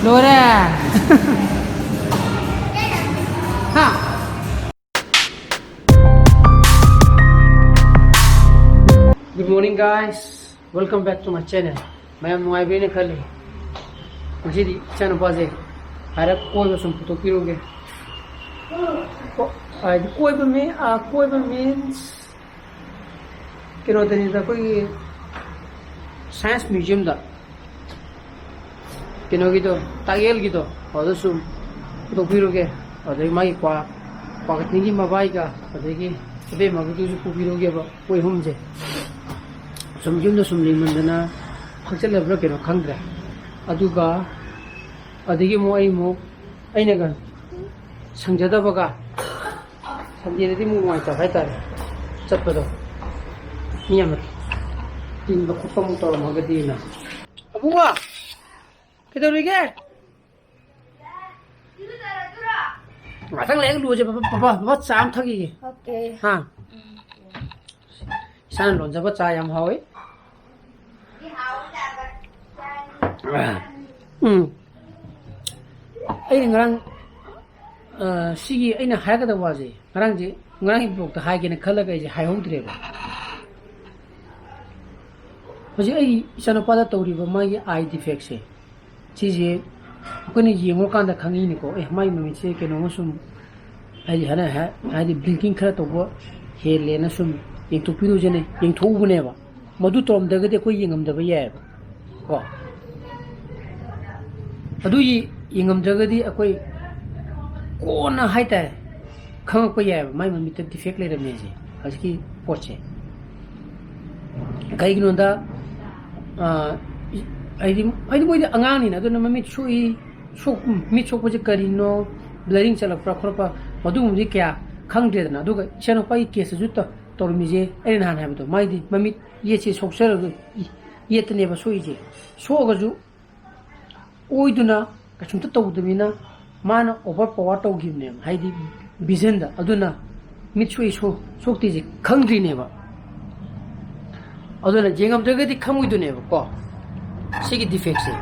Lore. Ha. Good morning guys. Welcome back to my channel. Mayamna khali. Jadi channel baze. Harap koi ba sum photo piroge. Koi ba means kino dani da koi science museum da. Kino gitu, tagel gitu. Ada sum photo piroge. Ada mai kwa tinggi mabai ka. Ada ki sebe magu tu su piroge ba koi humje. Sum jum da sum liman dana hakchal labra kino khangdra. Aduga adigi mo aina gan sangjada baga sanjede mu mai ta hai tar chapado niyamat tin ba ko pam to ma gadi na abunga kedorige matang leng lu je ba cham thagi Okay. ha san lon jaba cha yam hawi ai ngarang sigi aina haga da waje ngarang blog ta haige na khala ga je hai hondre ba hoji ai isana pada tawri ba mai ai defect se chi je koni yengo kan da khangi ni ko mai mami se ke no sum ai hana ha ai blinking khara to bo he le na sum yeng tu piru je ne yeng tho bu ne ba madu tom da ga de ko yengam da ba ye ba ko adu yi yengam da ga di akoi kona haita khang pa ya mai mami te defect le rame je aski poche kai gino da ai moi da angang ni na do na mami chui shok mi chok pa je kari no blurring chala pra khorpa madu mudi kya khang de na do ga cheno pai case ju ta tor mi je ai na ha ba do mai di mami ye che sok sar ye te ne ba soi je so ga ju oi du na ka chum ta to du mi na mana over power to give name haidi vision da aduna mitchui shokti ji khangri ne ba aduna jengam de di khamui du ne ba ko sigi defect se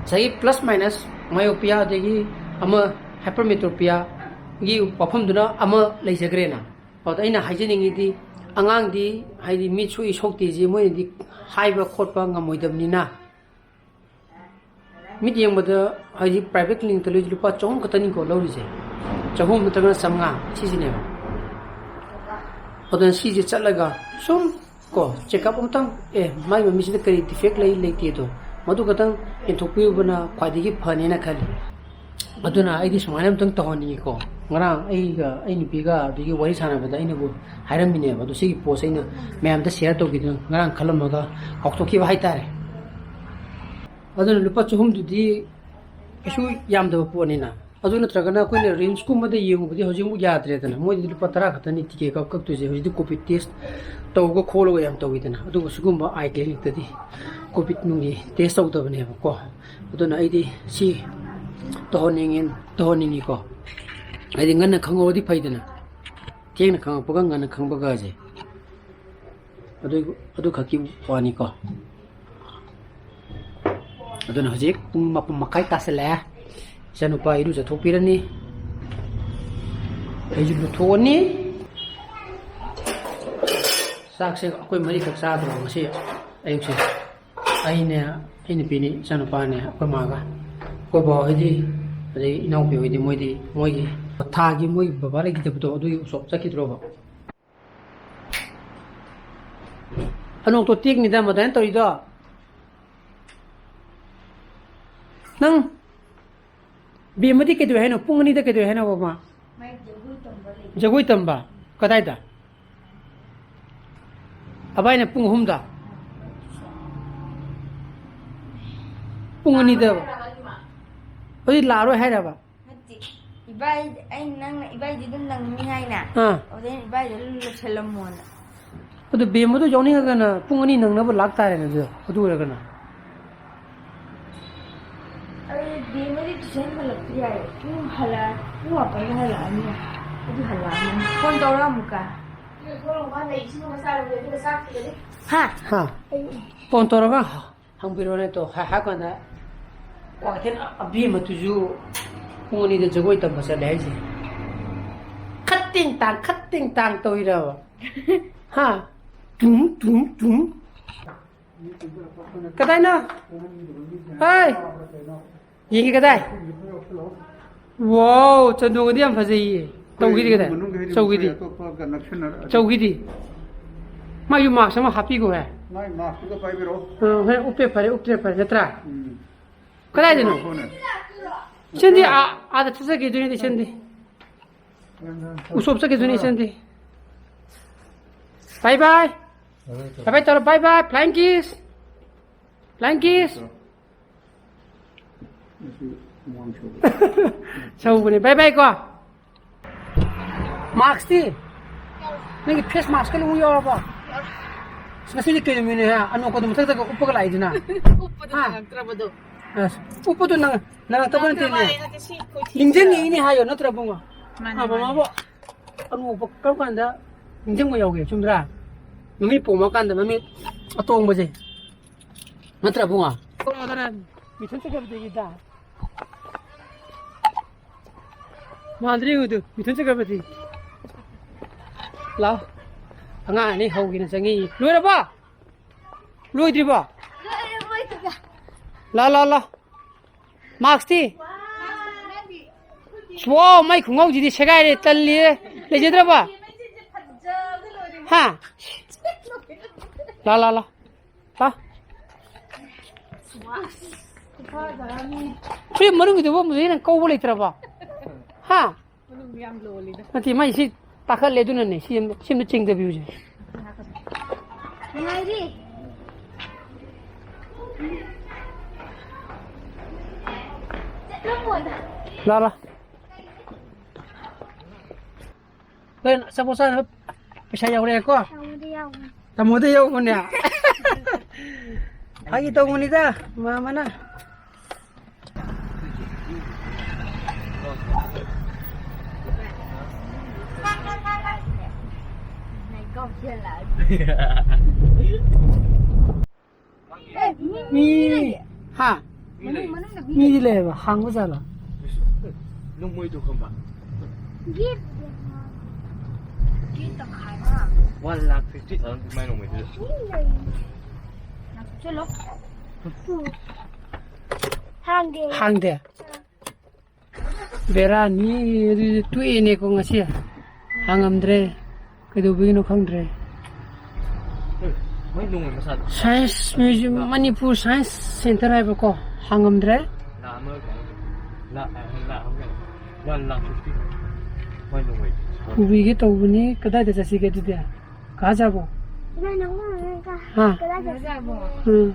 sai plus minus myopia de gi ama hypermetropia gi pafam duna ama leijagre na ad aina haijening di angang di haidi mitchui shokti ji moi di haiba khotpa ngamoidamni na meeting bada haji private clinic to lupa chong katani ko lori je chahum tanga samnga chiji ne ba odan si je chalaga sum ko check up umtang mai ma mission kari defect lai ti do madu katang inthopi bana khwadi gi phane na khali aduna ai di smanam tang to ni ko ngara ai ni biga digi wari sana bada ai ne bu hairam bine ba do si post ai na ma'am da share to gi ngara khalam ga hokto ki ba hai tare aduna lupa chum du di isu yam da po ni na aduna tragana ko ne range ku made yengu budi hoji mu ya dre dana mo di lupa tara khatani tike ka kak tu je hoji di covid test to go kholo ga yam to wi dana adu sugum ba ai clinic ta di covid nu ni test to da bane ko aduna ai di si to ningi ko ai di ngan na khango di phai dana teng na khang pa ga ngan na khang ba ga je adu khaki wani ko aduna hojik pung makai tasela sanupa iru ja thopirani eju thoni sakse akoi mari khak sa dro masi ayuk se aine pini sanupa ne akoi maga ko ba hiji ade inau pe hodi moi gi tha gi moi baba le gi de to adu usop chaki dro ba anong to tik ni da madan to ido nang bimadi ke do hai no pungani da ke do hai no ba Mai jagoi tamba kadai da abai na pung hum da pungani da oi la ro hai da ba Ibai ai nang ibai di dum nang ni hai na. Oden ibai de lu selamon. adu bimadu joni ga na pungani nang na ba lak ta re na do adu ra ga na Bimadi tusen malak priya hala apa hala ni itu hala ni kon tora muka ha pon tora ga hang biro ne to ha ka na 과텐 아비마 투주 홍원이데 저거 있다 버서 내지 카팅땅 또이라 하 둥둥둥 그다이나 하이 이게 그다이 와우 전동이 안 파지 저기디 그다이 저기디 마유 마스마 하피고 해 나이 마스크가 파이비로 해 우페 파레 너트라 그다이 되노 챈디 아다 투석이 되는데 챈디 우수업석이 되는 챈디 바이바이 바이바이 따라 바이바이 플라잉 키스 저분이 바이바이 거 마스크티 ngi face mask lu yo ba sasili ke mine ha ano ko dum tak tak uppa la idina uppa do nang trabado uppa do nang taban te ne injeng ni ha yo no trabunga ha ba ma ba anu uppa kam kan da injeng mo yo ge chumdra mami po ma kan da mami atong ba je na trabunga ko da na mi chen che ga de gi da mandri udu mi chen che ga ba de لا أنا أني هو كنا سنجي لوي ربا لوي دربا لا ماكستي واو ما يكون موجود دي شغال تللي لجد ربا ها لا في مرung itu bu mungkin kau boleh terapa ha nanti mai sih takal ledu nane sim tu cing de biuje ngairi la ben saposan pesaya ore ko tamu de yo punya agi to munida mana mi ha mi le ba hang ba la nung moi tu không ba git ta khai ma 150 mai nung moi tu chalo hang de vera ni tu ene ko ngasi hangam 그도 강드레 사이언스 뮤지엄 마니푸르 사이언스 센터 해볼까 항암드레 우리게 또 보니 그다 대자 시게디야 가자고 하 응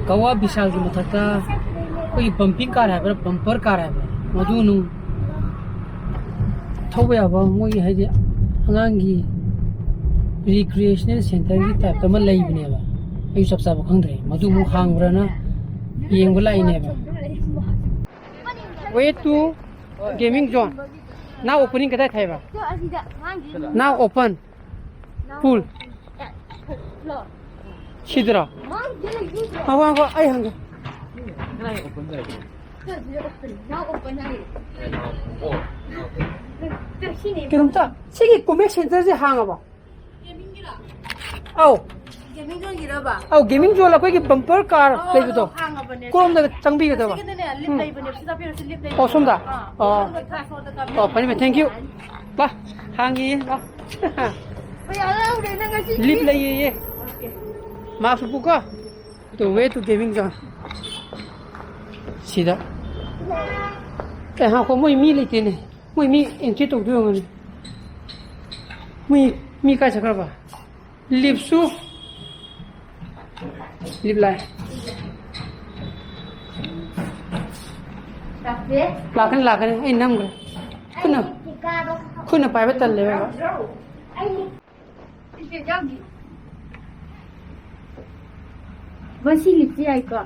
कौवा विशाल की मथकता कोई bumping car है bumper car है मधुनु थोबे अब मोई है जे अंगांगी recreational centre की type त म लैबने बा अयु सब सब खंद्रे मधु मु हांग्रना येंग लाइने बा way to gaming zone now opening कदा थाइबा now open pool 시들아 하고 아이 한게 그럼 자 시기 꿈에 센터지 항아 봐 아우 gaming zone गिरबा 아우 게이밍 조라 거기 범퍼 카 레이브도 그럼 내가 장비가 돼 봐. 어 손다. 빨리 땡큐. 봐. 항이 봐. 립 레이예. 마스 부까. 또 왜 또 게이밍 존. 시다. 에 하고 뭐 미리 되네. 뭐 미 엔티 또 되는 뭐 미가 잠깐 봐. 립수 lip lại là cái anh năm rồi khuyên là bài bắt tần lấy vào vẫn xin lip gì ai cơ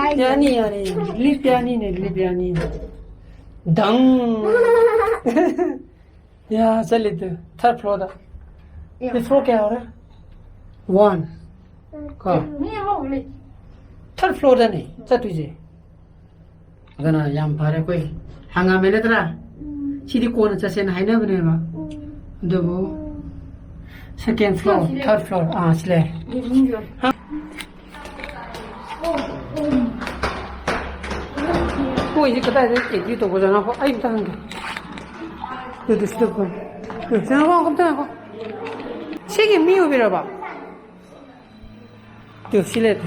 piani này lip piani đắng ya चले तो third floor đó cái floor क्या हो रहा है one 거 미에 먹을래. third floor다니 자투지 그나 양 바래 거이 항아면에더라 시디 코는 자세는 하이나버네 봐 근데고 second floor third floor 아 실례 뭐 이제 그다 이제 또 보잖아 거 아이 못하는 게 그래도 스톱은 그 생각하고 깜짝하고 책이 미흡이라 봐 được xí lệ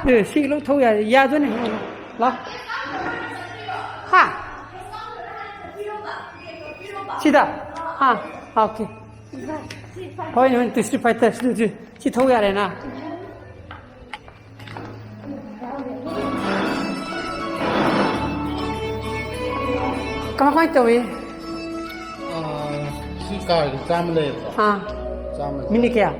xí lúc thôi à ya cho này lo ha 시다 아 오케이 거기는 또 스파이터 스튜디오 시 thôi à này Kamu kau itu ni? Si car jam le. Ah, Jam. mini kya?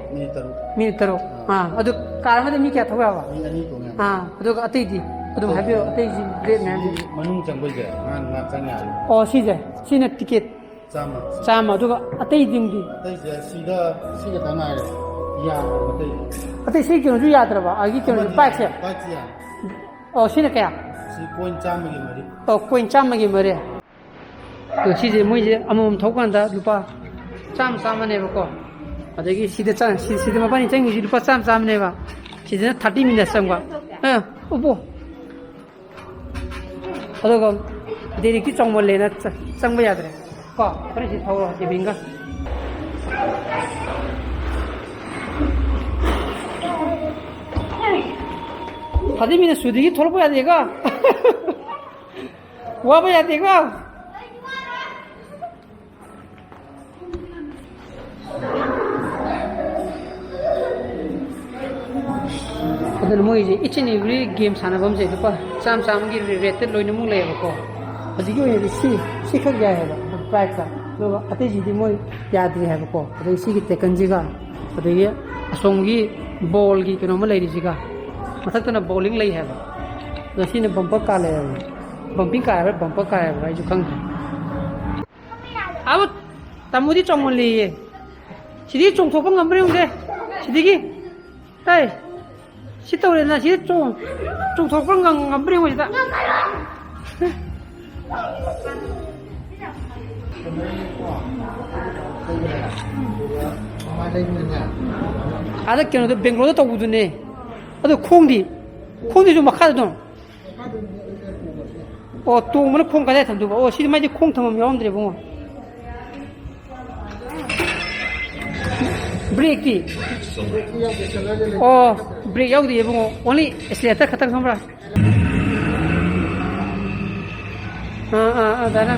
Mini taru. Ah, adu car mana mini kya thua ba? Ini tu kan. Ah, adu atai di, adu happy atai di great man. Manung jang boleh je. Ngan tanya. Oh, si je, si na tiket. Jam. Sama, adu atai di di. Tapi si ke tanah ya, betul. Atai si kyo ju yaad ba? Agi kyo ju bike se. Baca ya. Oh, si na kya? Si koin jam lagi mari. Oh, koin cham lagi mari. 그 시제 뭐지 아무 토관다 루파 짬 싸만해 보고 어저기 시대 짬 시대만 많이 쟁이 루파 짬 싸만해 봐 시대는 30 minutes 쌈과 예 오보 어저거 데리기 정말래나 짱봐야 돼 거 그래서 더워 이빈가 다들 수득이 돌아봐야 돼 이거 와봐야 돼 이거 other मोइजे each and every game सानबम जे दुपा चाम चाम गी rated lion मु ले बको अदिगो ये सी खक जाय है प्राइस का लो अते जी दि मोइ याद रे है बको अदे सी गी टेकन जी का अदे ये असोंग गी बॉल गी कनो म लेरी जी का मथक तना बॉलिंग ले है बा दसी ने बम्पर का ले बम्पिंग का है बम्पर का है भाई जो खंग अब तमुदी चोंग ले ये सिदी चोंग थोप ngam रे सिदी गी ताई 시도래나 시도 좀 독방강 안 부리고 있다. 아들 걔는 뱅글로도 또 우드네. 아들 콩디 좀 막 하던. 또 뭐는 콩 가자 담두고. 시드마지 콩 담으면 여러분들이 보면. 브레이크. ब्रेक याव दिए बुङो ओनली एक्सीलेटर खतम खमरा दाना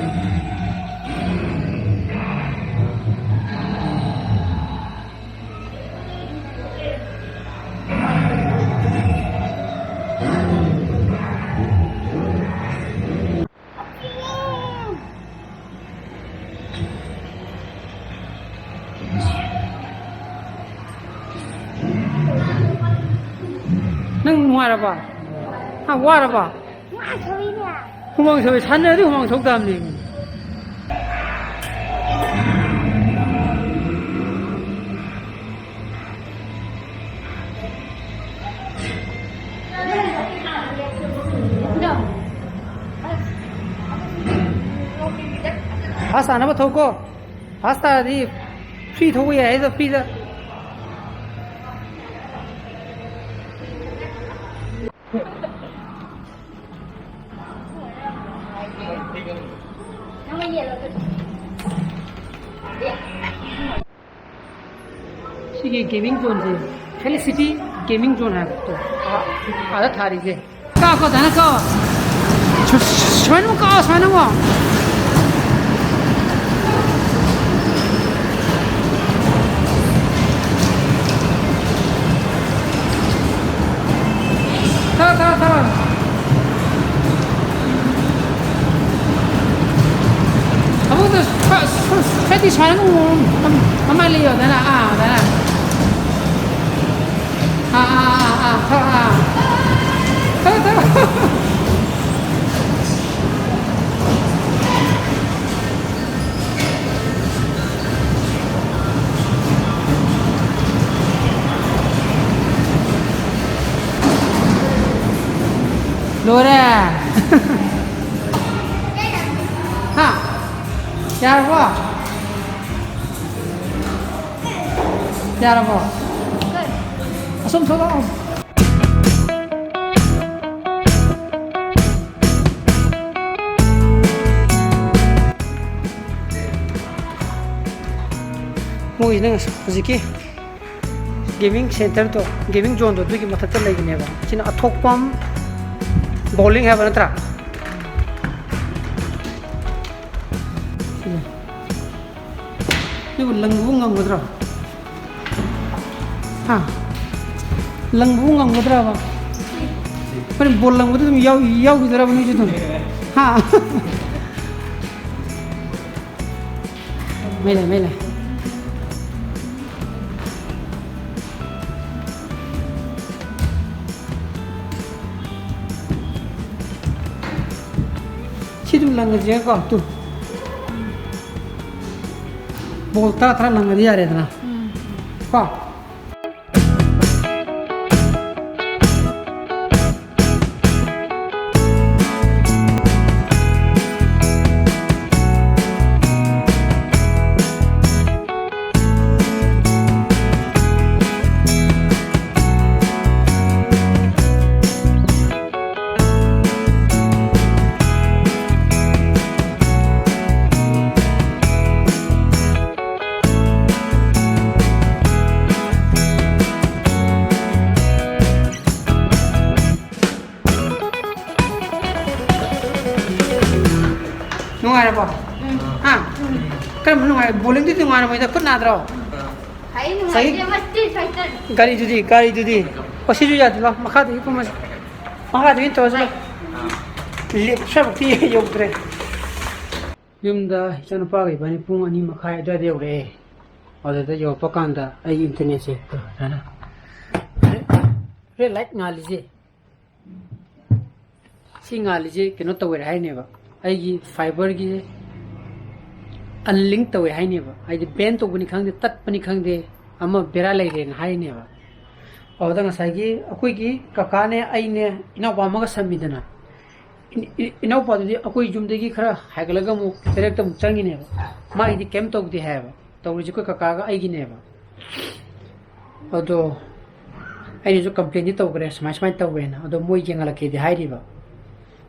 능 와라봐 아 와라봐 와 저희냐. 후망 저기 산내도 후망 속담니 파스타 하나만 더 고 파스타디 프리 도구야 해서 프리다 이게 게이밍 존이지 펠리시티 게이밍 존 하고 또 아다 다르게 까고 나는 까 저는 까 사는 거 타라 아무도 패티 사는 거 말이요 나나 Lore. Ha. Yarabo. Yarabo. Asum solo. Mui nang hojiki gaming center to gaming zone to dugi mathatta laigine ba china athokpam bowling have natra ni langbu ngamudra ha langbu ngamudra ba पर बोल lung तो तुम याव याव की तरह बनी तुम हाँ मेले मेले Situ langgar dia kau tu, bolta terang langgar dia ada na, kau. Nungai apa? Hah? Kan nungai bowling tu nungai apa? Itu pernah ada. Hai nungai dia mesti fighter. Gari jadi. Pasti juga tu lah. Maka tu itu mas. Maka tu itu asal. Lep siapa ti yok tere. Yumda jangan pakai bani pun ani makai ada dia ore. Ada tu yok pakai anda. Ay internet se. Mana? Re light ngali je. Si ngali je kena tahu hai ni ba. Aigi fiber gi unlink tawe hai ne ba ai bend to bani khang de tat pani khang de ama bera lai ren hai ne ba awda nga sai gi akoi gi kaka ne ai ne ina wa ma ga samidana ina pa de akoi jum de gi khara haglaga mu direct mu changi ne ba ma idi kem to di hai ba to ji ko kaka ga ai gi ne ba odo ai ni jo complain ni to gre smai smai to we na odo moi gi ngala ke di hai ri ba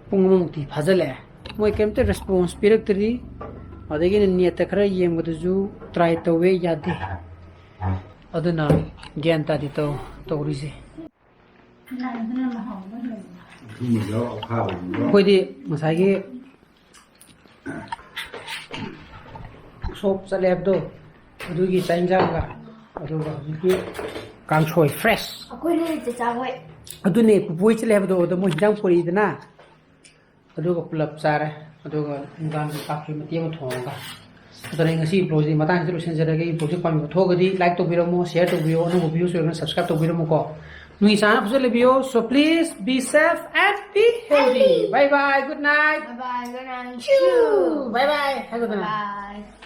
pungmu ti phajale moi kemte response pirakri adegi niyata khara yemgudu try towe yadi aduna gyanta di to rise koidi masagi sop saleb do adugi chainjanga aduga gi kangchoi fresh Aku ni cecawai. adune pupui chaleb do do mo jang puri dana aduga pulap sare aduga ngang pakhi mati ma thonga adane ngasi project matang silu senjara ge project pami thogadi like to biramo share to bio no views and subscribe to biramo ko nui sana phusale bio so please be safe and be healthy bye bye good night Bye bye. Good night. bye bye have a good night Bye.